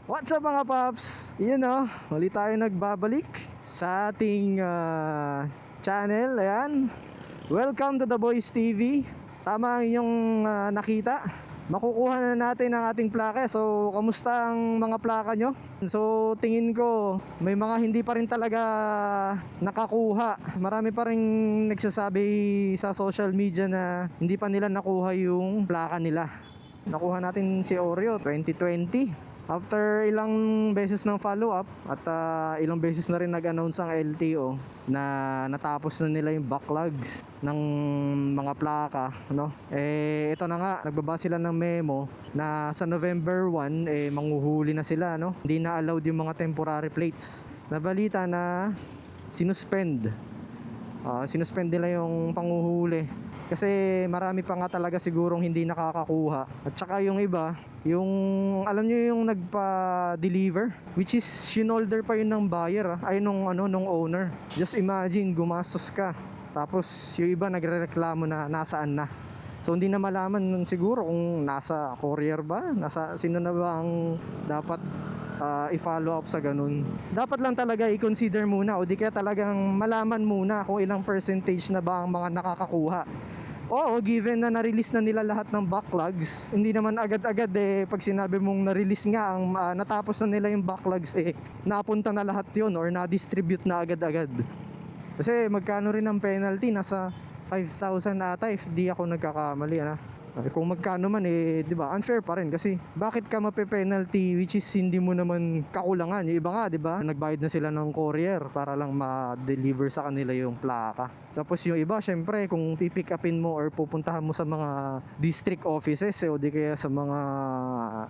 What's up mga paps? Yun muli tayo nagbabalik sa ating channel. Ayan, welcome to The Boys TV. Tama ang inyong nakita. Makukuha na natin ang ating plaka. So, kamusta ang mga plaka nyo? So, tingin ko may mga hindi pa rin talaga nakakuha. Marami pa rin nagsasabi sa social media na hindi pa nila nakuha yung plaka nila. Nakuha natin si Oreo 2020. After ilang beses ng follow-up at ilang beses na rin nag-announce ang LTO na natapos na nila yung backlogs ng mga plaka, no? Ito na nga, nagbaba sila ng memo na sa November 1 manghuhuli na sila, no? Hindi na allowed yung mga temporary plates. Nabalita na sinuspend nila yung panghuhuli kasi marami pa nga talaga sigurong hindi nakakakuha. At saka yung iba, yung alam nyo yung nagpa-deliver, which is shinolder pa yun ng buyer nung owner. Just imagine, gumastos ka tapos yung iba nagrereklamo na nasaan na. So hindi na malaman siguro kung nasa courier ba, nasa sino na ba ang dapat i-follow up sa ganun. Dapat lang talaga i-consider muna o di kaya talagang malaman muna kung ilang percentage na ba ang mga nakakakuha. Oo, given na na-release na nila lahat ng backlogs, hindi naman agad-agad pag sinabi mong na-release nga ang natapos na nila yung backlogs napunta na lahat yun or na-distribute na agad-agad. Kasi magkano rin ang penalty, nasa 5,000 ata if di ako nagkakamali kung magkano man di ba unfair pa rin kasi bakit ka mape-penalty which is hindi mo naman kakulangan. Yung iba nga di ba nagbayad na sila ng courier para lang ma-deliver sa kanila yung plaka. Tapos yung iba syempre kung pipick upin mo or pupuntahan mo sa mga district offices o di kaya sa mga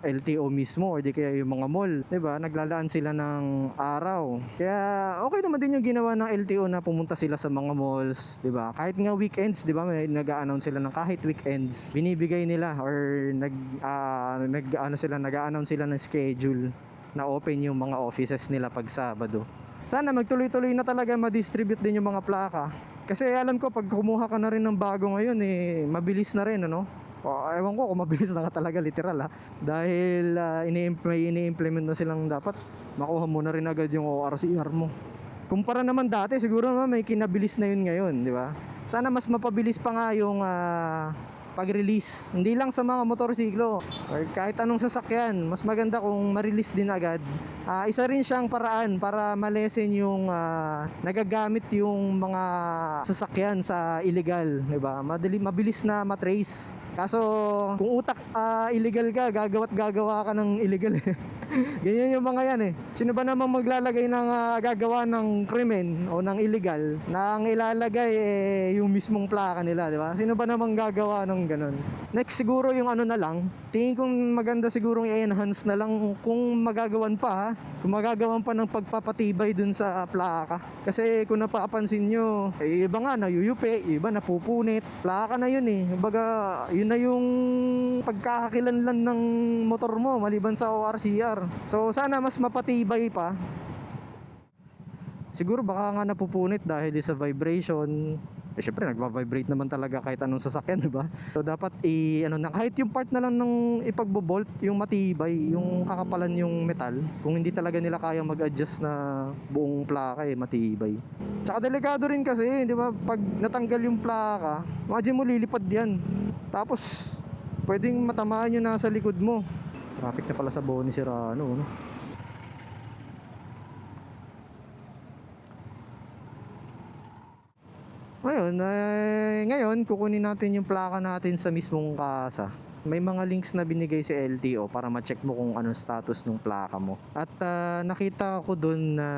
LTO mismo o di kaya yung mga mall, di ba naglalaan sila ng araw. Kaya okay naman din yung ginawa ng LTO na pumunta sila sa mga malls, di ba? Kahit nga weekends, di ba may nag-a-announce sila ng kahit weekends binibigay nila or nag-a-announce sila ng schedule na open yung mga offices nila pag Sabado. Sana magtuloy-tuloy na talaga ma-distribute din yung mga plaka. Kasi alam ko pag kumuha ka na rin ng bago ngayon mabilis na rin ewan ko kung mabilis na ka talaga literal dahil may ini-implement na silang dapat makuha mo na rin agad yung ORCR mo. Kumpara naman dati siguro naman may kinabilis na yun ngayon, di ba? Sana mas mapabilis pa nga yung pag-release, hindi lang sa mga motorsiklo or kahit anong sasakyan. Mas maganda kung ma-release din agad. Isa rin siyang paraan para malesen yung nagagamit yung mga sasakyan sa illegal, di ba? Mabilis na matrace. Kaso kung utak illegal ka, gagawa ka ng illegal ganyan yung mga yan Sino ba namang maglalagay ng gagawa ng krimen o ng illegal na ang ilalagay yung mismong plaka nila, di ba? Sino ba namang gagawa ng ganun? Next siguro yung na lang, tingin kong maganda siguro i-enhance na lang kung magagawan pa kung magagawan pa ng pagpapatibay dun sa plaka. Kasi kung napapansin nyo, iba nga nayuyupi, iba napupunit. Plaka na yun Baga yun na yung pagkakakilanlan ng motor mo maliban sa ORCR. So sana mas mapatibay pa. Siguro baka nga napupunit dahil sa vibration. Syempre nagva-vibrate naman talaga kahit anong sasakyan, di ba? So dapat kahit yung part na lang ng ipagbo-bolt, yung matibay, yung kakapalan yung metal. Kung hindi talaga nila kaya mag-adjust na buong plaka matibay. Tsaka delikado rin kasi, di ba? Pag natanggal yung plaka, imagine mo lilipad yan. Tapos pwedeng matamaan yung nasa likod mo. Traffic na pala sa Boni Serrano, no? Ngayon kukunin natin yung plaka natin sa mismong kasa. May mga links na binigay si LTO para ma-check mo kung anong status ng plaka mo. At nakita ko dun na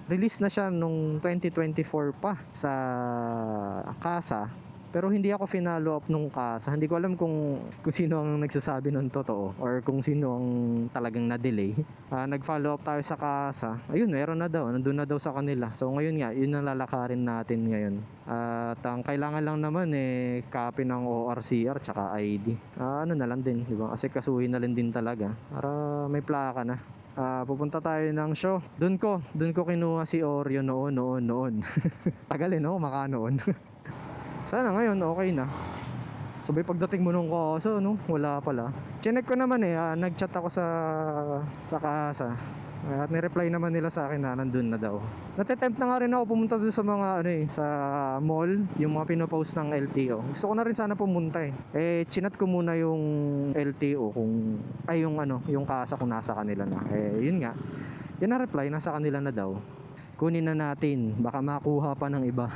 release na siya nung 2024 pa sa kasa. Pero hindi ako finalo up nung kasa. Hindi ko alam kung sino ang nagsasabi ng totoo or kung sino ang talagang na-delay. Nag-follow up tayo sa kasa. Ayun, meron na daw. Nandun na daw sa kanila. So ngayon nga, yun ang lalakarin natin ngayon. At ang kailangan lang naman copy ng ORCR tsaka ID. Ano na lang din, di ba? Kasi kasuhin na lang din talaga para may plaka na. Pupunta tayo ng show. Doon ko kinuha si Oreo noon. Tagal maka noon. Sana ngayon okay na. Sabay pagdating mo nung kaso, no, wala pala. Chinek ko naman nag-chat ako sa kaasa. At ni-reply naman nila sa akin na nandun na daw. Nate-tempt na nga rin ako pumunta doon sa mga sa mall, yung mga pinopost ng LTO. Gusto ko na rin sana pumunta eh. Chinat ko muna yung LTO kung yung kaasa kung nasa kanila na. Yun nga. Yun na reply, nasa kanila na daw. Kunin na natin, baka makuha pa ng iba.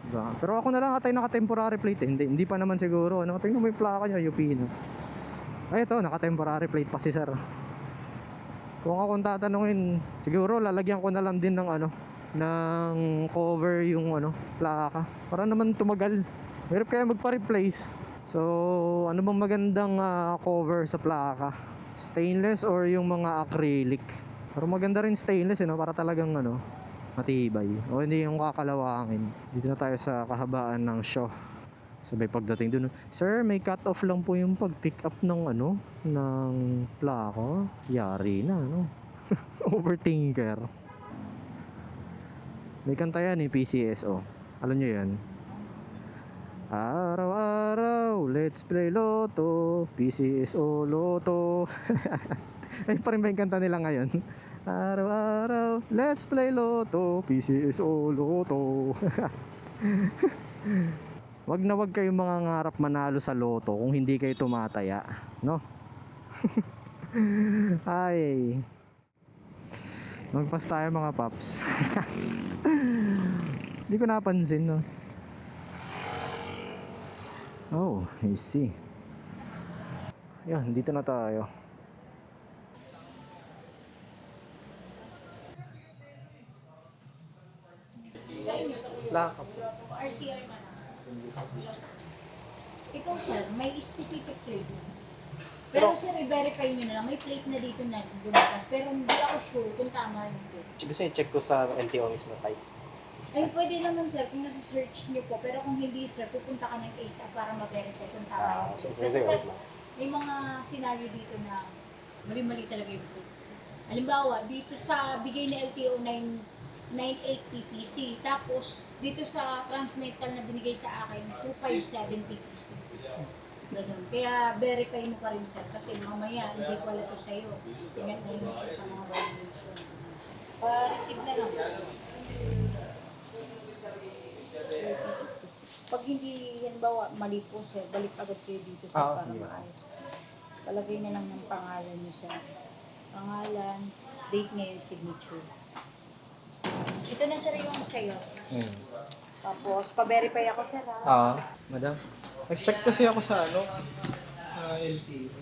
Diba? Pero ako na lang atay naka-temporary plate eh. Hindi pa naman siguro. Tingnan mo yung plaka niya, UP no. Ay ito, naka-temporary plate pa si sir. Kung akong tatanungin, siguro lalagyan ko na lang din ng cover yung plaka para naman tumagal. Hirap kaya magpa-replace. So, ano bang magandang cover sa plaka? Stainless or yung mga acrylic? Pero maganda rin stainless para talagang matibay. O hindi yung kakalawangin. Dito na tayo sa kahabaan ng Shaw. Sabay pagdating dun, sir, may cut off lang po yung pag-pick up ng ng plaka. Yari na, Overthinker. May kanta yan PCSO. Alam nyo yan? Araw-araw, let's play Lotto, PCSO Lotto. Ay pa rin ba yung kanta nila ngayon? Araw-araw, let's play Lotto, PCSO Lotto. Wag na wag kayong mga ngarap manalo sa loto kung hindi kayo tumataya, no? Ay. Magpas tayo mga paps. Hindi ko napansin, no? Oh, I see. Yan, dito na tayo. Lakap. RCR man. Ikaw sir, may specific plate na. Pero sir, i-verify nyo na lang. May plate na dito na bumakas. Pero hindi ako sure kung tama yung plate. Gusto i-check ko sa LTO mismo site. Ay, pwede naman sir kung nasa-search nyo po. Pero kung hindi sir, pupunta ka ng ASA para ma-verify kung tama yung plate. Sige, wait lang. May mga scenario dito na mali-mali talaga yung plate. Halimbawa, dito sa bigay na LTO 98 PPC. Tapos, dito sa transmetal na binigay sa akin, 257 PPC. Ganun. Kaya, verify mo pa rin, sir. Kasi mamaya, hindi pala to sa'yo. Tingnan na yun sa mga violation. Pa-receive na lang. Pag hindi, halimbawa, mali po, sir, balik agad kayo dito para maayos. Palagay na lang ng pangalan niyo, sir. Pangalan, date ngayon, signature. Ito na sir yung sa'yo. Tapos, pa-verify ako sir ha. Madam. Nag-check kasi ako sa sa LTO.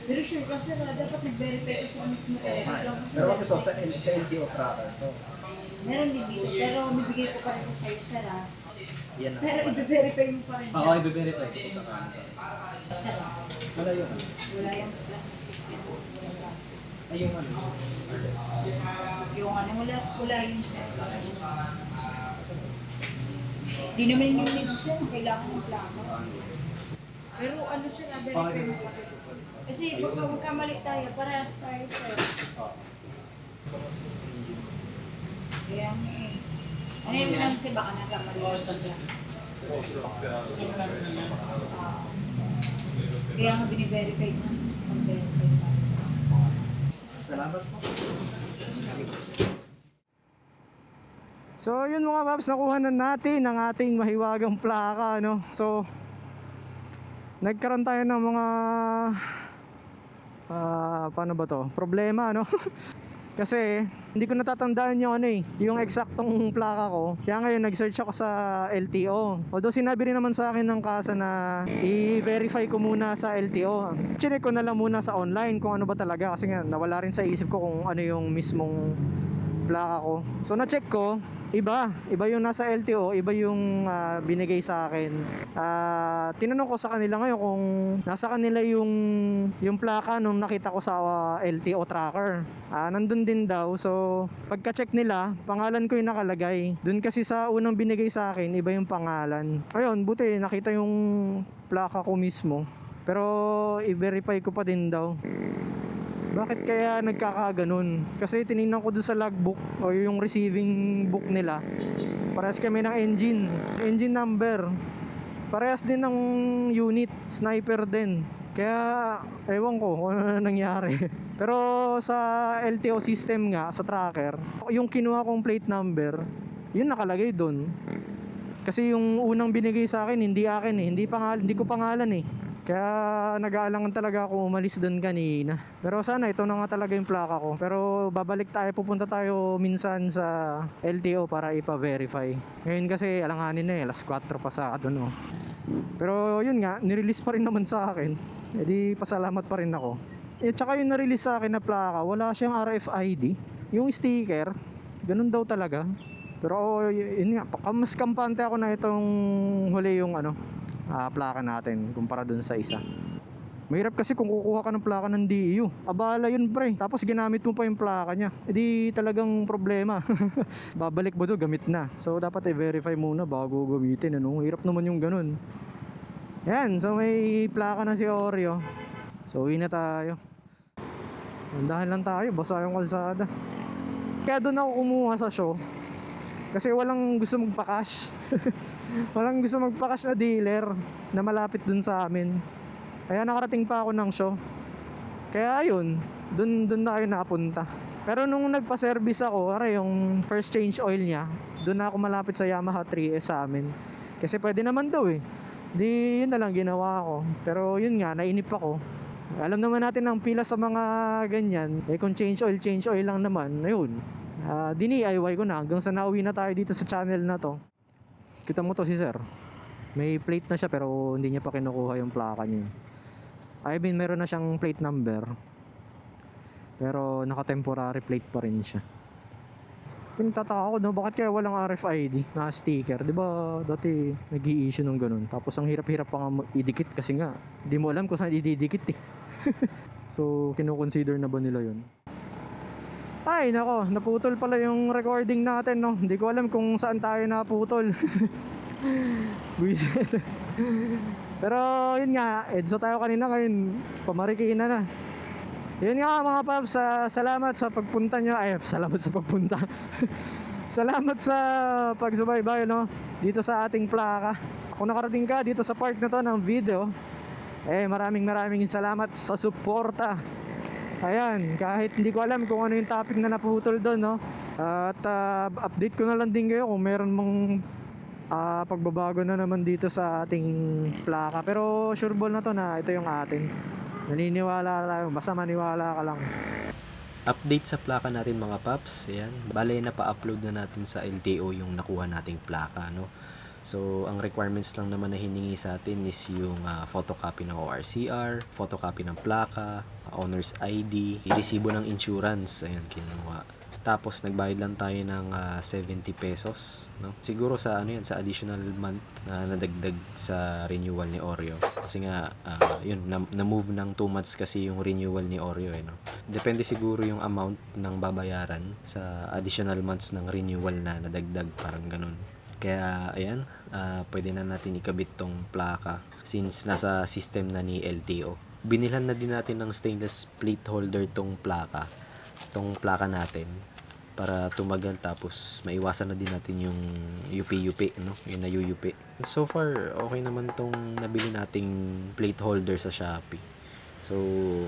Pero sure ka sir dapat nag-verify ko sa mismo kayo. Pero kasi to sa LTO tracker to. Meron din dito, pero bibigay ko pa rin ko sa'yo sir ha. Yan na. Pero i-verify mo pa rin. Oo, i-verify ko sa kanila. Sir, Wala yun. wala yung plastic. Ay, yung Yung wala yung sir. Di naman yung need sir, kailangan ng plaka. Pero sir, verify mo pa rin. Kasi pag magkamali tayo, parehas tayo sir. Kaya nga eh. Ano yung lang kasi baka nagkamali. Kaya nga biniverify na. Mag-verify na. Salamat po. So yun mga paps, nakuha na natin ang ating mahiwagang plaka, So nagkaroon tayo ng mga paano ba to? Problema, Kasi hindi ko natatandaan yung eksaktong plaka ko. Kaya ngayon nag-search ako sa LTO. Although sinabi rin naman sa akin ng kasa na i-verify ko muna sa LTO. Chinek ko na lang muna sa online kung ano ba talaga, kasi nga nawala rin sa isip ko kung ano yung mismong plaka ko. So na-check ko, iba yung nasa LTO, iba yung binigay sa akin. Tinanong ko sa kanila ngayon kung nasa kanila yung plaka nung nakita ko sa LTO tracker. Nandun din daw. So pagka-check nila, pangalan ko yung nakalagay. Dun kasi sa unang binigay sa akin, iba yung pangalan. Ayun, buti nakita yung plaka ko mismo. Pero i-verify ko pa din daw. Bakit kaya nagkakaganon? Kasi tinignan ko doon sa logbook o yung receiving book nila. Parehas kami ng engine number. Parehas din ng unit, sniper din. Kaya ewan ko kung ano nangyari. Pero sa LTO system nga, sa tracker, yung kinuha kong plate number, yun nakalagay doon. Kasi yung unang binigay sa akin, hindi akin eh. Hindi ko pangalan eh. Kaya nag-aalangan talaga ako umalis doon kanina. Pero sana ito na nga talaga yung plaka ko. Pero babalik tayo, pupunta tayo minsan sa LTO para ipa-verify. Ngayon kasi alanganin na eh, alas 4 pa sa doon oh. Pero yun nga, nirelease pa rin naman sa akin. E di pasalamat pa rin ako. Eh tsaka yung na-release sa akin na plaka, wala siyang RFID. Yung sticker, ganun daw talaga. Pero yun nga, mas kampante ako na itong huli yung plaka natin kumpara dun sa isa. Mahirap kasi kung kukuha ka ng plaka ng DEU. Abala yun pre. Tapos ginamit mo pa yung plaka niya. E di talagang problema. Babalik mo doon, gamit na. So dapat i-verify muna bago gamitin. Hirap naman yung ganun. Yan, so may plaka na si Oreo. So uwi na tayo. Andahan lang tayo, basa yung kalsada. Kaya doon ako kumuha sa show. Kasi walang gusto magpa-cash. Walang gusto magpa-cash na dealer na malapit dun sa amin. Kaya nakarating pa ako ng show. Kaya ayun, dun na kayo napunta. Pero nung nagpa-service ako, yung first change oil niya, dun na ako malapit sa Yamaha 3S sa amin. Kasi pwede naman daw eh. Di yun na lang ginawa ko. Pero yun nga, nainip ako. Alam naman natin ang pila sa mga ganyan. Eh kung change oil lang naman, ayun. Dini-DIY ko na hanggang sa nauwi na tayo dito sa channel na to. Kita mo to si sir. May plate na siya pero hindi niya pa kinukuha yung plaka niya. I mean meron na siyang plate number. Pero naka-temporary plate pa rin siya. Pinagtataka ako no, bakit kaya walang RFID na sticker? 'Di ba dati nag-i-issue nung ganun. Tapos ang hirap-hirap pa nga idikit kasi nga di mo alam kung saan ididikit eh. So kino-consider na ba nila 'yon? Ay nako, naputol pala yung recording natin no. Hindi ko alam kung saan tayo naputol. Buisit. Pero yun nga, EDSO tayo kanina, ngayon pamarikina na. Yun nga mga paps, salamat sa pagpunta nyo. Ay, salamat sa pagpunta. Salamat sa pagsubaybay no, dito sa ating plaka. Kung nakarating ka dito sa part na to ng video, maraming salamat sa suporta. Ayan, kahit hindi ko alam kung ano yung topic na naputol doon no. At update ko na lang din kayo kung meron mong pagbabago na naman dito sa ating plaka. Pero sure ball na to na ito yung atin. Naniniwala tayo, basta maniwala ka lang. Update sa plaka natin mga paps. Ayan, bale na pa-upload na natin sa LTO yung nakuha nating plaka no. So ang requirements lang naman na hiningi sa atin is yung photocopy ng ORCR, photocopy ng plaka, owner's ID, resibo ng insurance. Ayan, kinuha. Tapos nagbayad lang tayo ng 70 pesos no. Siguro sa sa additional month na nadagdag sa renewal ni Oreo. Kasi nga yun na-move ng 2 months kasi yung renewal ni Oreo no. Depende siguro yung amount ng babayaran sa additional months ng renewal na nadagdag, parang ganun. Kaya ayan, pwede na natin ikabit tong plaka since nasa system na ni LTO. Binilhan na din natin ng stainless plate holder tong plaka natin para tumagal, tapos maiwasan na din natin yung yupi-yupi no, yung nayuyupi. So far okay naman tong nabili nating plate holder sa Shopee. So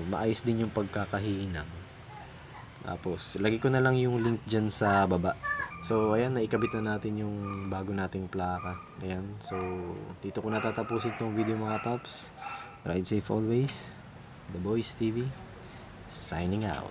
maayos din yung pagkakahinang. Tapos lagi ko na lang yung link dyan sa baba. So ayan, naikabit na natin yung bago nating plaka. Ayan, so dito ko natatapusin tong video mga paps. Ride safe always. The Boys TV signing out.